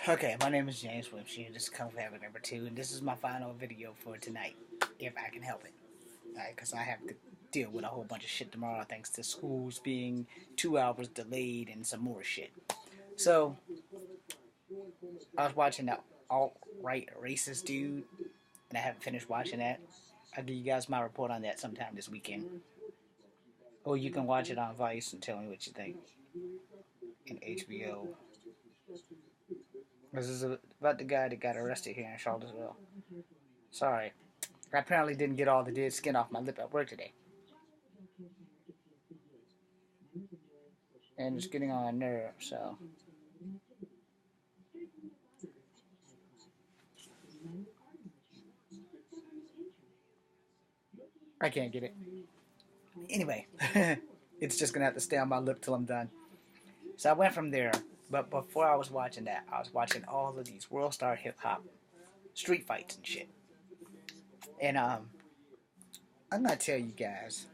Okay, my name is James Wimshire. This is Kung Fu Habit number 2, and this is my final video for tonight, if I can help it. Because I have to deal with a whole bunch of shit tomorrow, thanks to schools being 2 hours delayed and some more shit. So, I was watching that alt-right racist dude, and I haven't finished watching that. I'll give you guys my report on that sometime this weekend. Or you can watch it on Vice and tell me what you think. In HBO. This is about the guy that got arrested here in Charlottesville. Sorry. I apparently didn't get all the dead skin off my lip at work today. And it's getting on my nerve, so. I can't get it. Anyway, it's just gonna have to stay on my lip till I'm done. So I went from there, but before I was watching that, I was watching all of these World Star Hip Hop street fights and shit. And I'm gonna tell you guys,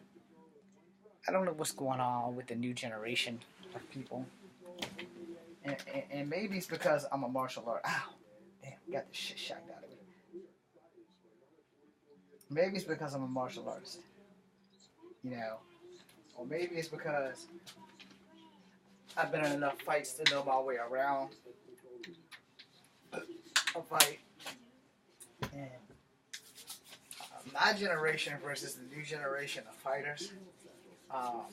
I don't know what's going on with the new generation of people. And maybe it's because I'm a martial artist. Ow! Damn, got the shit shocked out of me. Maybe it's because I'm a martial artist. You know. Or maybe it's because I've been in enough fights to know my way around a fight. And my generation versus the new generation of fighters. I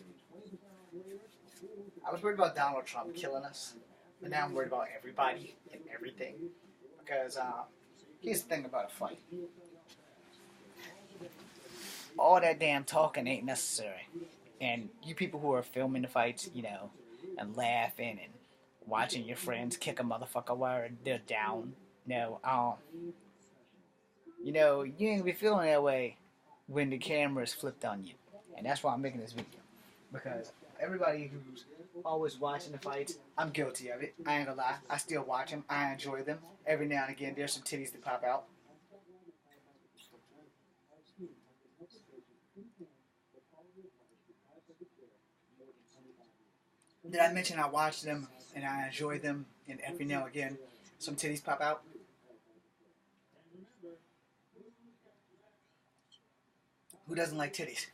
was worried about Donald Trump killing us, but now I'm worried about everybody and everything. Because here's the thing about a fight. All that damn talking ain't necessary. And you people who are filming the fights, you know, and laughing and watching your friends kick a motherfucker while they're down, you know, you ain't gonna be feeling that way when the camera is flipped on you. And that's why I'm making this video. Because everybody who's always watching the fights, I'm guilty of it. I ain't gonna lie. I still watch them. I enjoy them. Every now and again, there's some titties that pop out. Did I mention I watch them and I enjoy them, and every now and again, some titties pop out? Who doesn't like titties?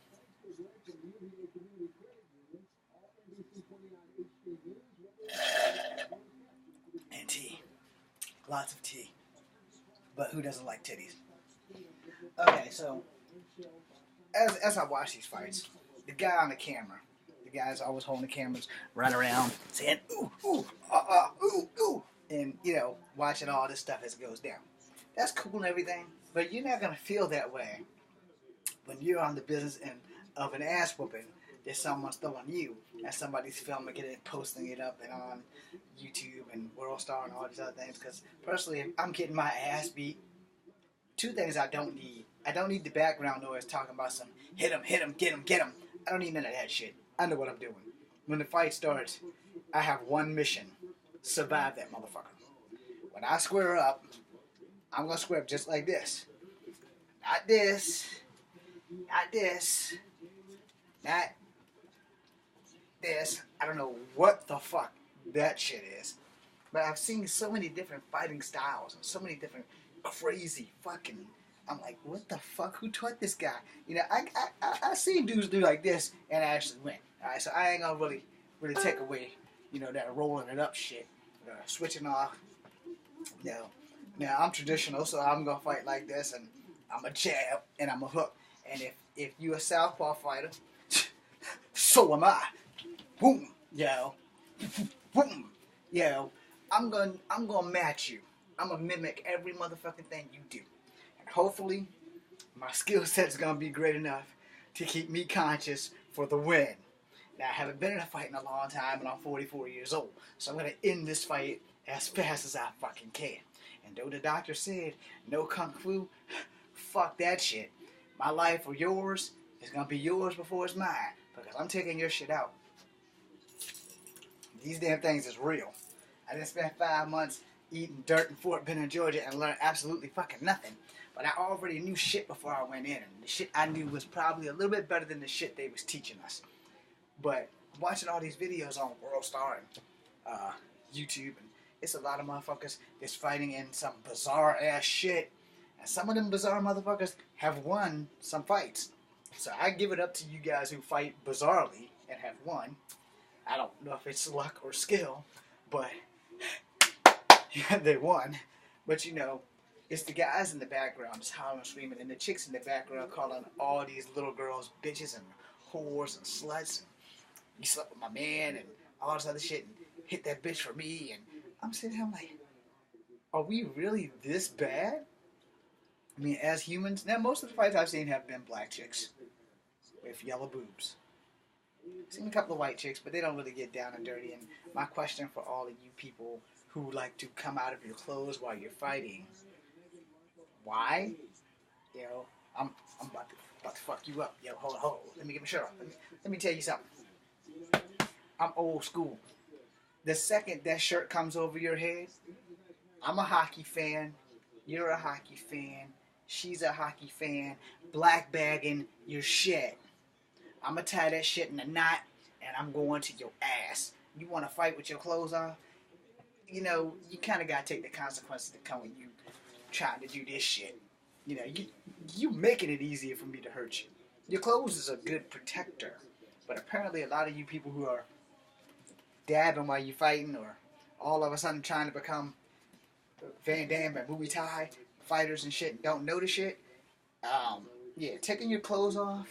And tea. Lots of tea. But who doesn't like titties? Okay, so as I watch these fights, the guy on the camera, the guy's always holding the cameras, running around saying ooh, ooh, ooh, ooh, and you know, watching all this stuff as it goes down. That's cool and everything, but you're not gonna feel that way when you're on the business end of an ass whooping that someone's throwing you, and somebody's filming it and posting it up and on YouTube and World Star and all these other things. Because personally, if I'm getting my ass beat, two things I don't need. I don't need the background noise talking about some hit him, get him, get him. I don't need none of that shit. I know what I'm doing. When the fight starts, I have one mission: survive that motherfucker. When I square up, I'm gonna square up just like this. Not this. Not this. Not this. I don't know what the fuck that shit is. But I've seen so many different fighting styles and so many different crazy fucking... I'm like, what the fuck? Who taught this guy? You know, I seen dudes do like this and actually win. Alright, so I ain't gonna really take away, you know, that rolling it up shit. Switching off. You know, now I'm traditional, so I'm gonna fight like this, and I'm a jab and I'm a hook. And if you a southpaw fighter, so am I. Boom, yo, boom, yo. I'm gonna match you. I'm gonna mimic every motherfucking thing you do, and hopefully, my skill set is gonna be great enough to keep me conscious for the win. Now I haven't been in a fight in a long time, and I'm 44 years old, so I'm gonna end this fight as fast as I fucking can. And though the doctor said no kung fu, fuck that shit. My life or yours is gonna be yours before it's mine, because I'm taking your shit out. These damn things is real. I didn't spend 5 months eating dirt in Fort Benning, Georgia, and learned absolutely fucking nothing. But I already knew shit before I went in, and the shit I knew was probably a little bit better than the shit they was teaching us. But watching all these videos on World Star and YouTube, and it's a lot of motherfuckers that's fighting in some bizarre ass shit. And some of them bizarre motherfuckers have won some fights. So I give it up to you guys who fight bizarrely and have won. I don't know if it's luck or skill, but yeah, they won. But you know, it's the guys in the background just hollering and screaming, and the chicks in the background calling all these little girls bitches and whores and sluts. And you slept with my man and all this other shit and hit that bitch for me. And I'm sitting here, I'm like, are we really this bad? I mean, as humans, now most of the fights I've seen have been black chicks with yellow boobs. I've seen a couple of white chicks, but they don't really get down and dirty. And my question for all of you people who like to come out of your clothes while you're fighting, why? You know, I'm about to fuck you up. Yo, hold on. Let me get my shirt off. Let me tell you something. I'm old school. The second that shirt comes over your head, I'm a hockey fan. You're a hockey fan. She's a hockey fan. Black bagging your shit. I'm going to tie that shit in a knot, and I'm going to your ass. You want to fight with your clothes off? You know, you kind of got to take the consequences that come when you trying to do this shit. You know, you making it easier for me to hurt you. Your clothes is a good protector, but apparently a lot of you people who are dabbing while you're fighting, or all of a sudden trying to become Van Damme and Muay Thai fighters and shit and don't know the shit. Yeah, taking your clothes off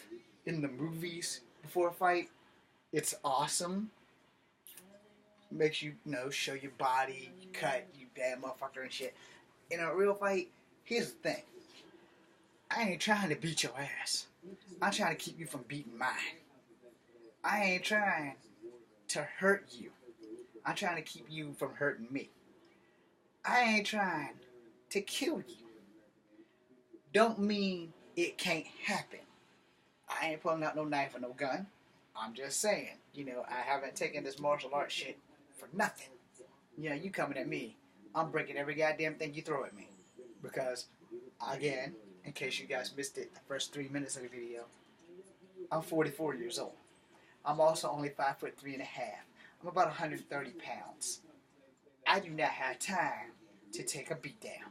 in the movies before a fight, it's awesome. Makes you, you know, show your body, you cut, you bad motherfucker and shit. In a real fight, here's the thing. I ain't trying to beat your ass. I'm trying to keep you from beating mine. I ain't trying to hurt you. I'm trying to keep you from hurting me. I ain't trying to kill you. Don't mean it can't happen. I ain't pulling out no knife or no gun. I'm just saying, you know, I haven't taken this martial arts shit for nothing. You know, you coming at me, I'm breaking every goddamn thing you throw at me. Because, again, in case you guys missed it, the first 3 minutes of the video, I'm 44 years old. I'm also only 5'3.5". I'm about 130 pounds. I do not have time to take a beat down.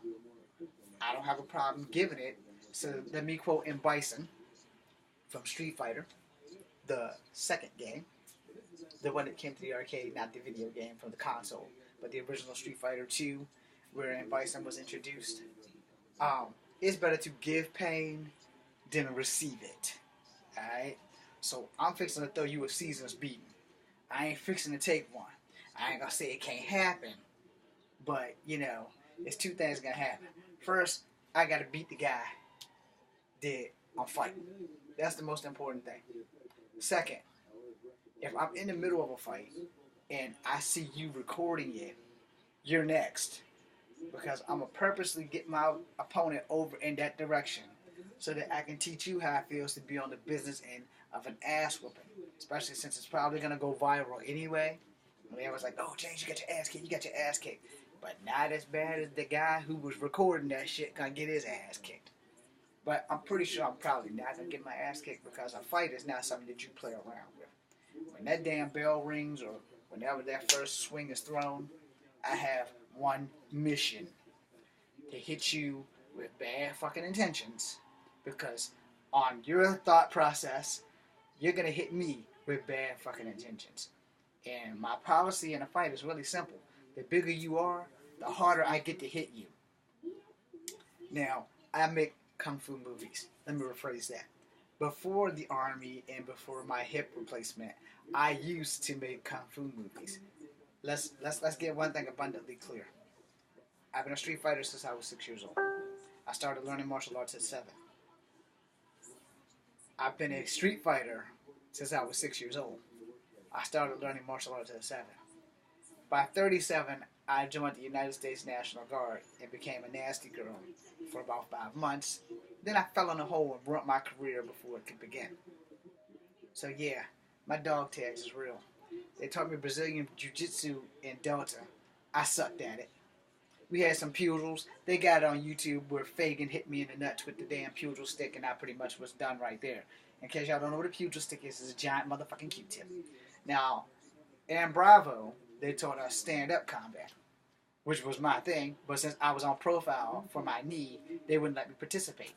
I don't have a problem giving it. So let me quote M. Bison from Street Fighter, the second game, the one that came to the arcade, not the video game from the console, but the original Street Fighter 2, where M. Bison was introduced. It's better to give pain than receive it. Alright? So I'm fixing to throw you a season's beating. I ain't fixing to take one. I ain't gonna say it can't happen, but, you know, there's two things gonna happen. First, I gotta beat the guy that I'm fighting. That's the most important thing. Second, if I'm in the middle of a fight and I see you recording it, you're next. Because I'm gonna purposely get my opponent over in that direction so that I can teach you how it feels to be on the business end of an ass whooping. Especially since it's probably gonna go viral anyway. And everyone's like, oh, James, you got your ass kicked, you got your ass kicked. But not as bad as the guy who was recording that shit gonna get his ass kicked. But I'm pretty sure I'm probably not gonna get my ass kicked because a fight is not something that you play around with. When that damn bell rings or whenever that first swing is thrown, I have one mission: to hit you with bad fucking intentions, because on your thought process, you're gonna hit me with bad fucking intentions. And my policy in a fight is really simple. The bigger you are, the harder I get to hit you. Now, I make kung fu movies. Let me rephrase that. Before the army and before my hip replacement, I used to make kung fu movies. Let's get one thing abundantly clear. I've been a street fighter since I was 6 years old. I started learning martial arts at 7. I've been a street fighter since I was 6 years old. I started learning martial arts at 7. By 37, I joined the United States National Guard and became a nasty girl for about 5 months. Then I fell in a hole and ruined my career before it could begin. So yeah, my dog tags is real. They taught me Brazilian Jiu-Jitsu in Delta. I sucked at it. We had some pugils. They got it on YouTube where Fagin hit me in the nuts with the damn pugil stick, and I pretty much was done right there. In case y'all don't know what a pugil stick is, it's a giant motherfucking Q-tip. Now, in Bravo, they taught us stand-up combat. which was my thing. But since I was on profile for my knee, they wouldn't let me participate.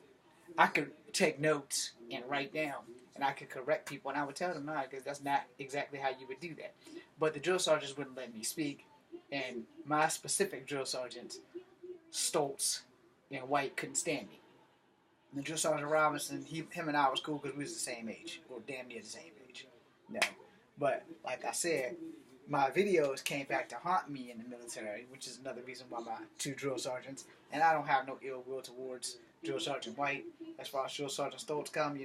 I could take notes and write down, and I could correct people, and I would tell them, no, because that's not exactly how you would do that. But the drill sergeants wouldn't let me speak, and my specific drill sergeants, Stoltz and White, couldn't stand me. And the drill sergeant Robinson, him and I was cool because we was the same age, or damn near the same age. No, but like I said, my videos came back to haunt me in the military, which is another reason why my two drill sergeants, and I don't have no ill will towards Drill Sergeant White. As far as Drill Sergeant Stoltz come,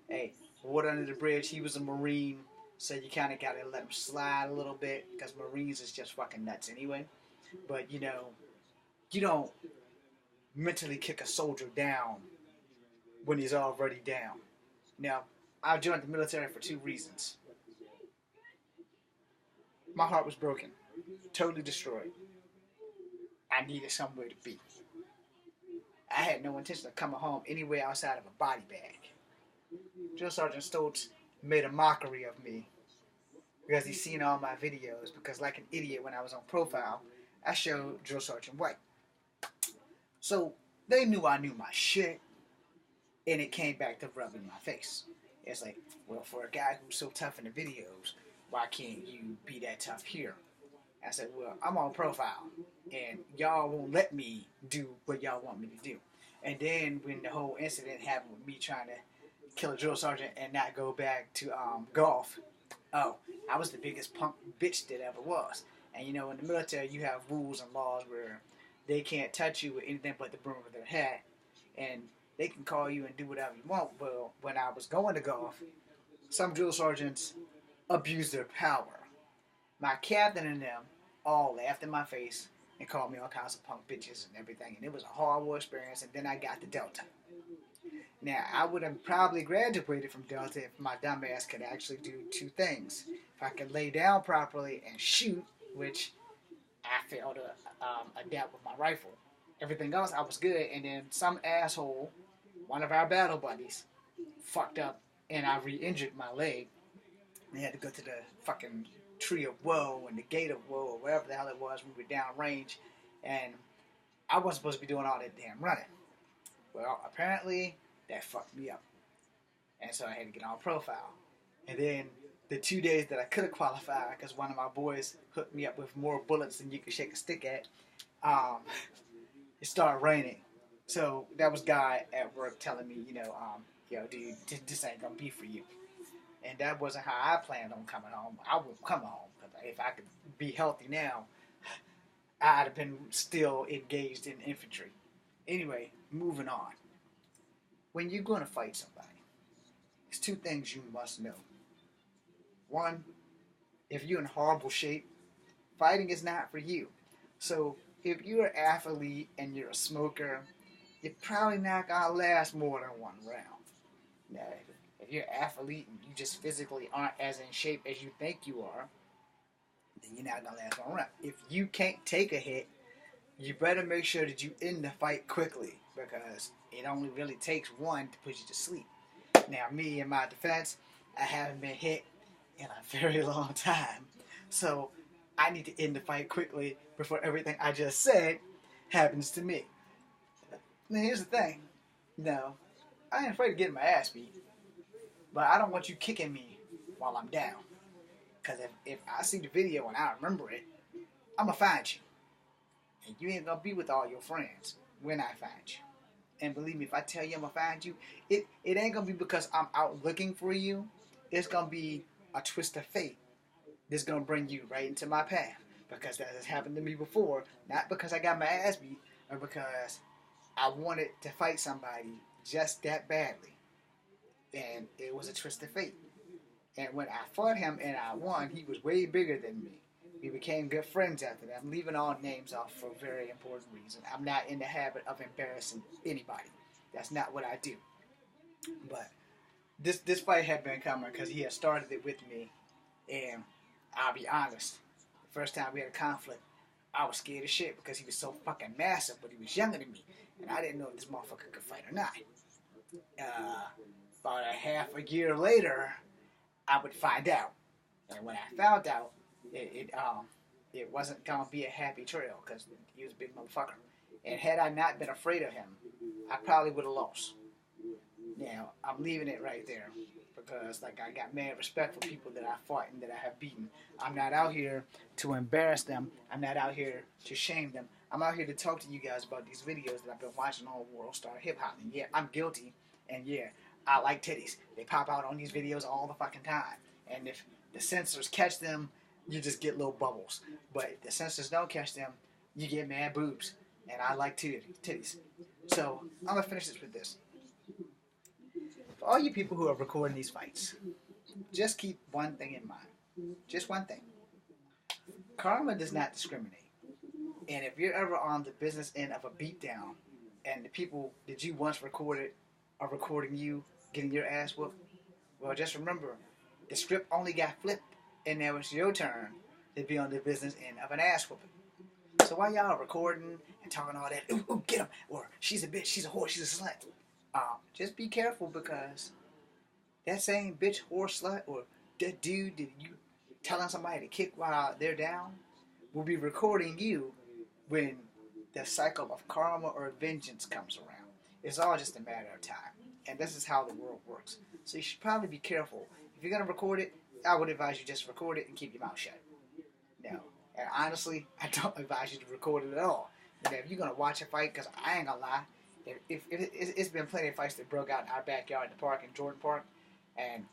hey, water under the bridge, he was a Marine, so you kind of got to let him slide a little bit, because Marines is just fucking nuts anyway. But, you don't mentally kick a soldier down when he's already down. Now, I joined the military for two reasons. My heart was broken, totally destroyed. I needed somewhere to be. I had no intention of coming home anywhere outside of a body bag. Drill Sergeant Stoltz made a mockery of me because he's seen all my videos, because like an idiot when I was on profile, I showed Drill Sergeant White. So they knew I knew my shit, and it came back to rub in my face. It's like, well, for a guy who's so tough in the videos, why can't you be that tough here? I said, well, I'm on profile, and y'all won't let me do what y'all want me to do. And then when the whole incident happened with me trying to kill a drill sergeant and not go back to golf, I was the biggest punk bitch that ever was. And in the military, you have rules and laws where they can't touch you with anything but the brim of their hat, and they can call you and do whatever you want. Well, when I was going to golf, some drill sergeants abused their power. My captain and them all laughed in my face and called me all kinds of punk bitches and everything. And it was a horrible experience. And then I got to Delta. Now, I would have probably graduated from Delta if my dumb ass could actually do two things. If I could lay down properly and shoot, which I failed to adapt with my rifle. Everything else, I was good. And then some asshole, one of our battle buddies, fucked up and I re-injured my leg. They had to go to the fucking Tree of Woe and the Gate of Woe, or wherever the hell it was when we were down range, and I wasn't supposed to be doing all that damn running. Well, apparently that fucked me up, and so I had to get on profile. And then the 2 days that I could have qualified, because one of my boys hooked me up with more bullets than you could shake a stick at, it started raining. So that was guy at work telling me, yo, dude, this ain't gonna be for you. And that wasn't how I planned on coming home. I would come home, because if I could be healthy now, I'd have been still engaged in infantry. Anyway, moving on. When you're going to fight somebody, there's two things you must know. One, if you're in horrible shape, fighting is not for you. So if you're an athlete and you're a smoker, you're probably not going to last more than one round. Now, if you're an athlete and you just physically aren't as in shape as you think you are, then you're not going to last one round. If you can't take a hit, you better make sure that you end the fight quickly, because it only really takes one to put you to sleep. Now, me, in my defense, I haven't been hit in a very long time. So I need to end the fight quickly before everything I just said happens to me. Now, here's the thing. No, I ain't afraid of getting my ass beat. But I don't want you kicking me while I'm down. Because if I see the video and I remember it, I'm going to find you. And you ain't going to be with all your friends when I find you. And believe me, if I tell you I'm going to find you, it ain't going to be because I'm out looking for you. It's going to be a twist of fate that's going to bring you right into my path. Because that has happened to me before. Not because I got my ass beat, or because I wanted to fight somebody just that badly. And it was a twist of fate. And when I fought him and I won, he was way bigger than me. We became good friends after that. I'm leaving all names off for a very important reason. I'm not in the habit of embarrassing anybody. That's not what I do. But this fight had been coming because he had started it with me. And I'll be honest, the first time we had a conflict, I was scared as shit because he was so fucking massive, but he was younger than me. And I didn't know if this motherfucker could fight or not. About a half a year later, I would find out. And when I found out, it wasn't gonna be a happy trail because he was a big motherfucker. And had I not been afraid of him, I probably would have lost. Now I'm leaving it right there because like I got mad respect for people that I fought and that I have beaten. I'm not out here to embarrass them. I'm not out here to shame them. I'm out here to talk to you guys about these videos that I've been watching on World Star Hip Hop. And yeah, I'm guilty. And yeah, I like titties. They pop out on these videos all the fucking time. And if the censors catch them, you just get little bubbles. But if the censors don't catch them, you get mad boobs. And I like titties. So I'm gonna finish this with this. For all you people who are recording these fights, just keep one thing in mind. Just one thing. Karma does not discriminate. And if you're ever on the business end of a beatdown, and the people that you once recorded are recording you getting your ass whooped, well, just remember, the script only got flipped, and now it's your turn to be on the business end of an ass whooping. So while y'all recording and talking all that, ooh, ooh, get him, or she's a bitch, she's a whore, she's a slut, just be careful because that same bitch, whore, slut, or that dude that you telling somebody to kick while they're down will be recording you when the cycle of karma or vengeance comes around. It's all just a matter of time. And this is how the world works. So you should probably be careful. If you're going to record it, I would advise you just record it and keep your mouth shut. No. And honestly, I don't advise you to record it at all. And if you're going to watch a fight, because I ain't going to lie, it's been plenty of fights that broke out in our backyard in the park, in Jordan Park, and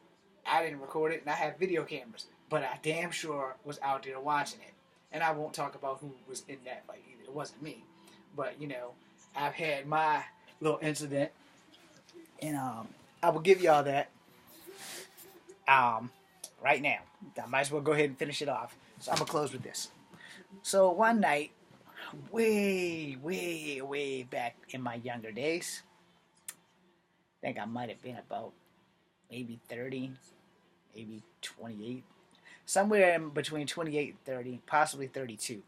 I didn't record it, and I have video cameras, but I damn sure was out there watching it. And I won't talk about who was in that fight either. It wasn't me. But, you know, I've had my little incident, and I will give y'all that right now. I might as well go ahead and finish it off. So I'm going to close with this. So one night, way back in my younger days, I think I might have been about maybe 30, maybe 28, somewhere in between 28 and 30, possibly 32.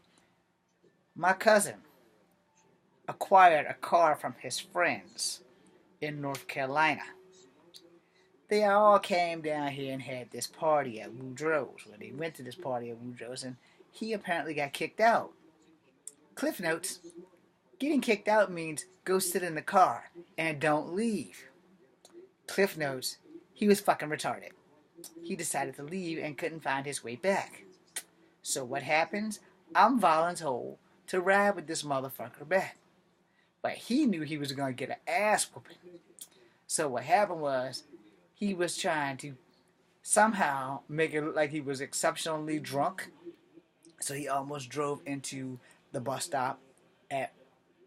My cousin acquired a car from his friends in North Carolina. They all came down here and had this party at Woodrow's. Well, they went to this party at Woodrow's, and he apparently got kicked out. Cliff notes, getting kicked out means go sit in the car and don't leave. Cliff notes, he was fucking retarded. He decided to leave and couldn't find his way back. So what happens? I'm voluntold to ride with this motherfucker back. But he knew he was going to get an ass whooping. So what happened was, he was trying to somehow make it look like he was exceptionally drunk. So he almost drove into the bus stop at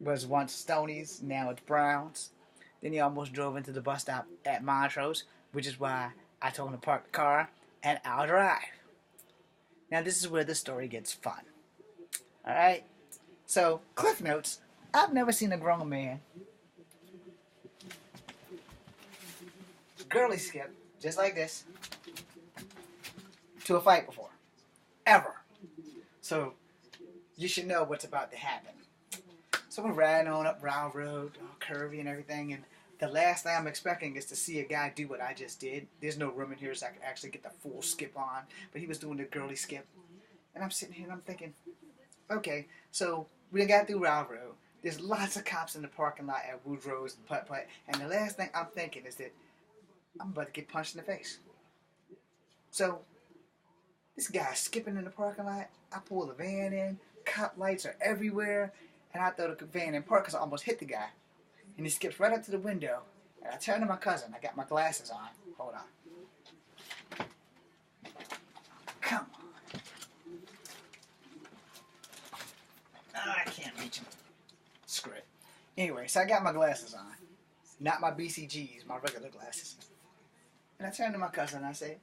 was once Stoney's, now it's Brown's. Then he almost drove into the bus stop at Montrose, which is why I told him to park the car and I'll drive. Now this is where the story gets fun. Alright? So, Cliff Notes, I've never seen a grown man girly skip, just like this, to a fight before. Ever. So, you should know what's about to happen. So we're riding on up Round Road, all curvy and everything, and the last thing I'm expecting is to see a guy do what I just did. There's no room in here so I could actually get the full skip on, but he was doing the girly skip. And I'm sitting here and I'm thinking, okay, so we got through Round Road. There's lots of cops in the parking lot at Woodrow's and Putt-Putt, and the last thing I'm thinking is that I'm about to get punched in the face. So, this guy's skipping in the parking lot. I pull the van in. Cop lights are everywhere. And I throw the van in park because I almost hit the guy. And he skips right up to the window. And I turn to my cousin. I got my glasses on. Hold on. Come on. Oh, I can't reach him. Screw it. Anyway, so I got my glasses on. Not my BCGs, my regular glasses. And I turn to my cousin and I say,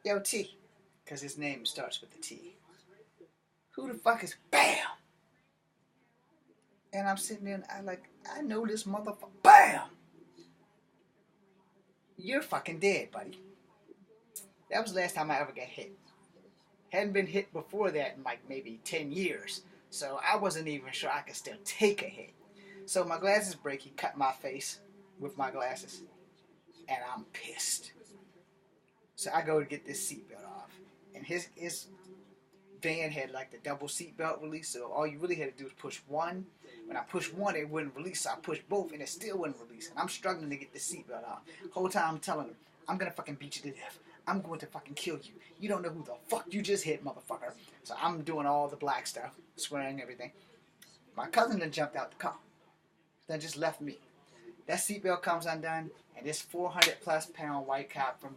yo, T. Because his name starts with the T. Who the fuck is BAM? And I'm sitting there and I know this motherfucker. BAM! You're fucking dead, buddy. That was the last time I ever got hit. Hadn't been hit before that in like maybe 10 years. So I wasn't even sure I could still take a hit. So my glasses break. He cut my face with my glasses. And I'm pissed. So I go to get this seatbelt off. And his van had like the double seatbelt release, so all you really had to do was push one. When I pushed one, it wouldn't release, so I pushed both, and it still wouldn't release. And I'm struggling to get the seatbelt out. Whole time I'm telling him, I'm gonna fucking beat you to death. I'm going to fucking kill you. You don't know who the fuck you just hit, motherfucker. So I'm doing all the black stuff, swearing and everything. My cousin then jumped out the car. Then just left me. That seatbelt comes undone, and this 400+ pound white cop from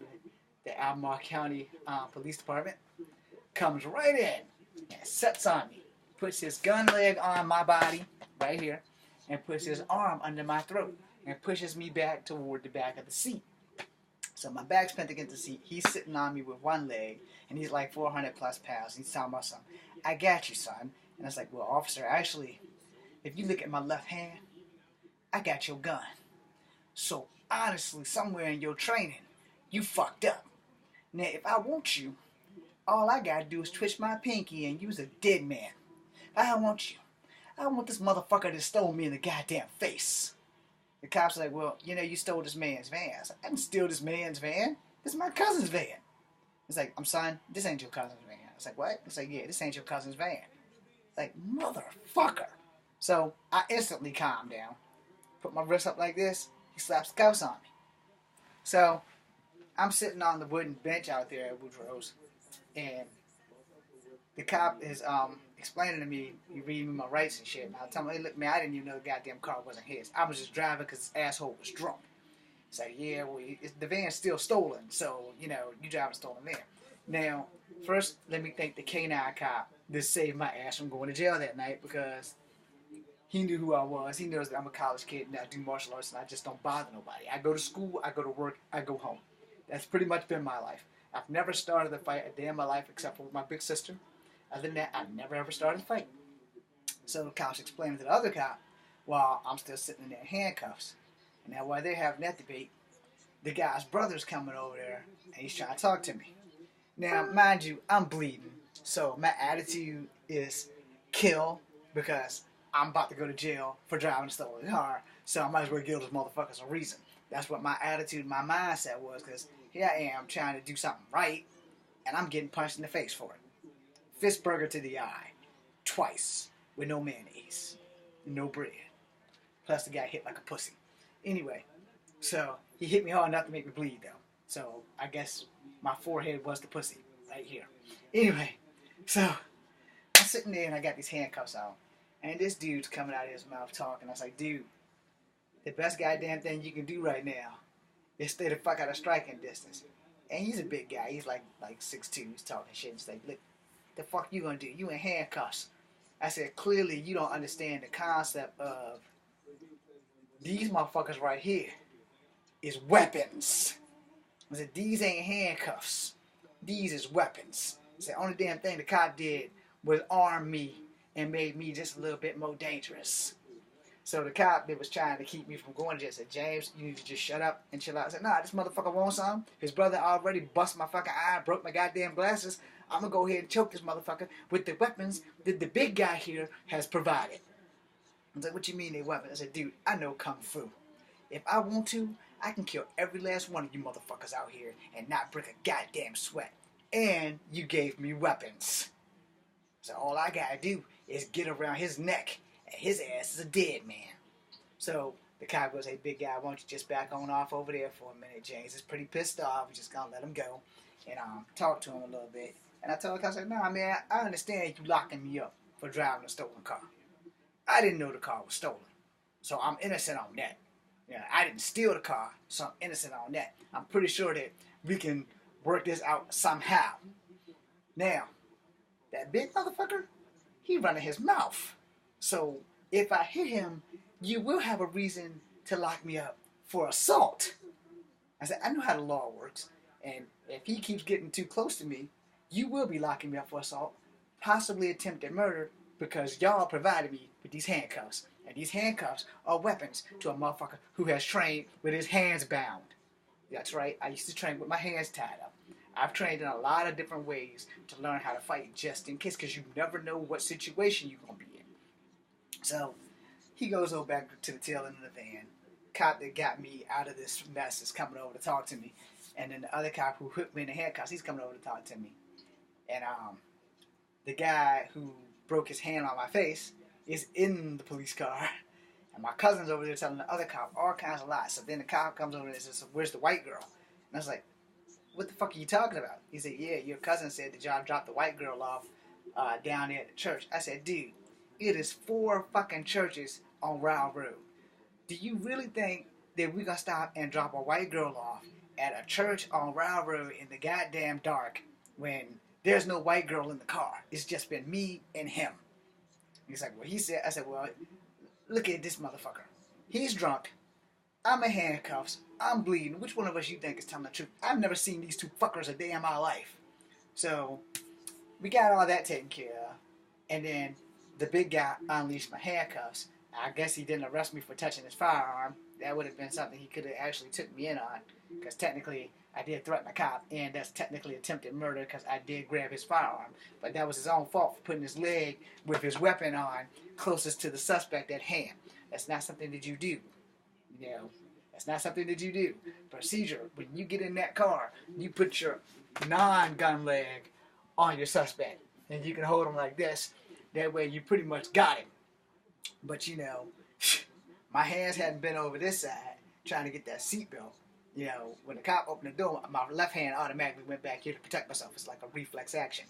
the Albemarle County Police Department comes right in and sets on me. Puts his gun leg on my body, right here, and puts his arm under my throat and pushes me back toward the back of the seat. So my back's pinned against the seat. He's sitting on me with one leg, and he's like 400+ pounds. He's talking about something. I got you, son. And I was like, well, officer, actually, if you look at my left hand, I got your gun. So honestly, somewhere in your training, you fucked up. Now, if I want you, all I gotta do is twitch my pinky and you's a dead man. I want you. I want this motherfucker that stole me in the goddamn face. The cop's like, well, you know, you stole this man's van. I was like, I didn't steal this man's van. This is my cousin's van. He's like, I'm son, this ain't your cousin's van. I was like, what? He's like, yeah, this ain't your cousin's van. Like, motherfucker. So I instantly calmed down. Put my wrist up like this. He slaps the cuffs on me. So I'm sitting on the wooden bench out there at Woodrow's, and the cop is explaining to me, he reading me my rights and shit. And I tell him, hey, look, man, I didn't even know the goddamn car wasn't his. I was just driving because this asshole was drunk. He's like, yeah, well, the van's still stolen, so, you know, you drive a stolen van. Now, first, let me thank the K-9 cop that saved my ass from going to jail that night, because he knew who I was. He knows that I'm a college kid and I do martial arts and I just don't bother nobody. I go to school, I go to work, I go home. That's pretty much been my life. I've never started a fight a day in my life except for with my big sister. Other than that, I've never ever started a fight. So the cop's explaining to the other cop while I'm still sitting in there in handcuffs. And now while they're having that debate, the guy's brother's coming over there and he's trying to talk to me. Now, mind you, I'm bleeding. So my attitude is kill, because I'm about to go to jail for driving a stolen car. So I might as well give those motherfuckers a reason. That's what my attitude, my mindset was, because here I am trying to do something right, and I'm getting punched in the face for it. Fist burger to the eye, twice, with no mayonnaise, no bread. Plus the guy hit like a pussy. Anyway, so he hit me hard enough to make me bleed, though. So I guess my forehead was the pussy, right here. Anyway, so I'm sitting there and I got these handcuffs on, and this dude's coming out of his mouth talking. I was like, dude, the best goddamn thing you can do right now is stay the fuck out of striking distance. And he's a big guy. He's like 6'2". He's talking shit. He's like, look, the fuck you gonna do? You in handcuffs. I said, clearly you don't understand the concept of these motherfuckers right here is weapons. I said, these ain't handcuffs. These is weapons. I said, only damn thing the cop did was arm me and made me just a little bit more dangerous. So the cop that was trying to keep me from going to jail said, James, you need to just shut up and chill out. I said, nah, this motherfucker wants something. His brother already bust my fucking eye, broke my goddamn glasses. I'm going to go ahead and choke this motherfucker with the weapons that the big guy here has provided. I was like, what you mean they weapons? I said, dude, I know Kung Fu. If I want to, I can kill every last one of you motherfuckers out here and not break a goddamn sweat. And you gave me weapons. So all I gotta do is get around his neck, and his ass is a dead man. So the cop goes, hey, big guy, why don't you just back on off over there for a minute? James is pretty pissed off. We're just gonna let him go and talk to him a little bit. And I told the cop, I said, nah, man, I understand you locking me up for driving a stolen car. I didn't know the car was stolen, so I'm innocent on that. Yeah, I didn't steal the car, so I'm innocent on that. I'm pretty sure that we can work this out somehow. Now, that big motherfucker, he running his mouth. So if I hit him, you will have a reason to lock me up for assault. I said, I know how the law works, and if he keeps getting too close to me, you will be locking me up for assault, possibly attempted murder, because y'all provided me with these handcuffs. And these handcuffs are weapons to a motherfucker who has trained with his hands bound. That's right, I used to train with my hands tied up. I've trained in a lot of different ways to learn how to fight just in case, because you never know what situation you're going to be in. So he goes over back to the tail end of the van. Cop that got me out of this mess is coming over to talk to me. And then the other cop who hooked me in the handcuffs, he's coming over to talk to me. And the guy who broke his hand on my face is in the police car. And my cousin's over there telling the other cop all kinds of lies. So then the cop comes over and says, "Where's the white girl?" And I was like, "What the fuck are you talking about?" He said, "Yeah, your cousin said that y'all dropped the white girl off down there at the church." I said, "Dude, it is 4 fucking churches on Ryle Road. Do you really think that we gonna stop and drop a white girl off at a church on Ryle Road in the goddamn dark when there's no white girl in the car? It's just been me and him." He's like, "Well," he said. I said, "Well, look at this motherfucker. He's drunk. I'm in handcuffs. I'm bleeding. Which one of us you think is telling the truth? I've never seen these 2 fuckers a day in my life." So we got all that taken care of. And then the big guy unleashed my handcuffs. I guess he didn't arrest me for touching his firearm. That would have been something he could have actually took me in on. Because technically, I did threaten a cop. And that's technically attempted murder because I did grab his firearm. But that was his own fault for putting his leg with his weapon on closest to the suspect at hand. That's not something that you do. You know, that's not something that you do. Procedure, when you get in that car, you put your non-gun leg on your suspect. And you can hold him like this. That way you pretty much got him. But you know, my hands hadn't been over this side trying to get that seatbelt. You know, when the cop opened the door, my left hand automatically went back here to protect myself. It's like a reflex action.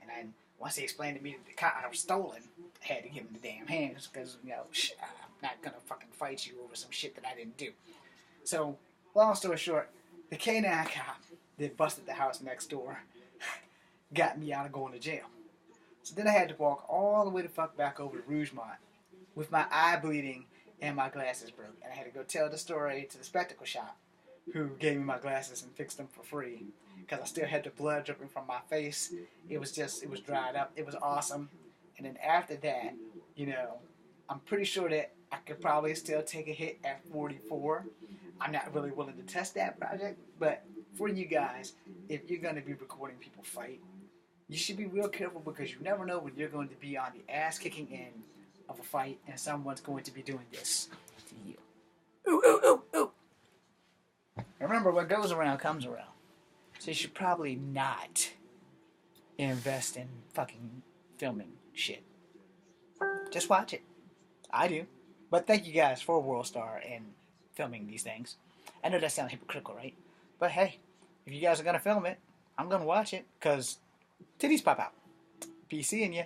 And then once he explained to me that the car was stolen, I had to give him the damn hands because, you know, I'm not going to fucking fight you over some shit that I didn't do. So, long story short, the K9 cop that busted the house next door got me out of going to jail. So then I had to walk all the way the fuck back over to Rougemont with my eye bleeding and my glasses broke. And I had to go tell the story to the spectacle shop who gave me my glasses and fixed them for free because I still had the blood dripping from my face. It was dried up. It was awesome. And then after that, you know, I'm pretty sure that I could probably still take a hit at 44. I'm not really willing to test that project, but for you guys, if you're going to be recording people fight, you should be real careful because you never know when you're going to be on the ass-kicking end of a fight and someone's going to be doing this to you. Ooh, ooh, ooh, ooh. Remember, what goes around comes around. So you should probably not invest in fucking filming shit. Just watch it. I do. But thank you guys for World Star and filming these things. I know that sounds hypocritical, right? But hey, if you guys are going to film it, I'm going to watch it because titties pop out. Be seeing ya.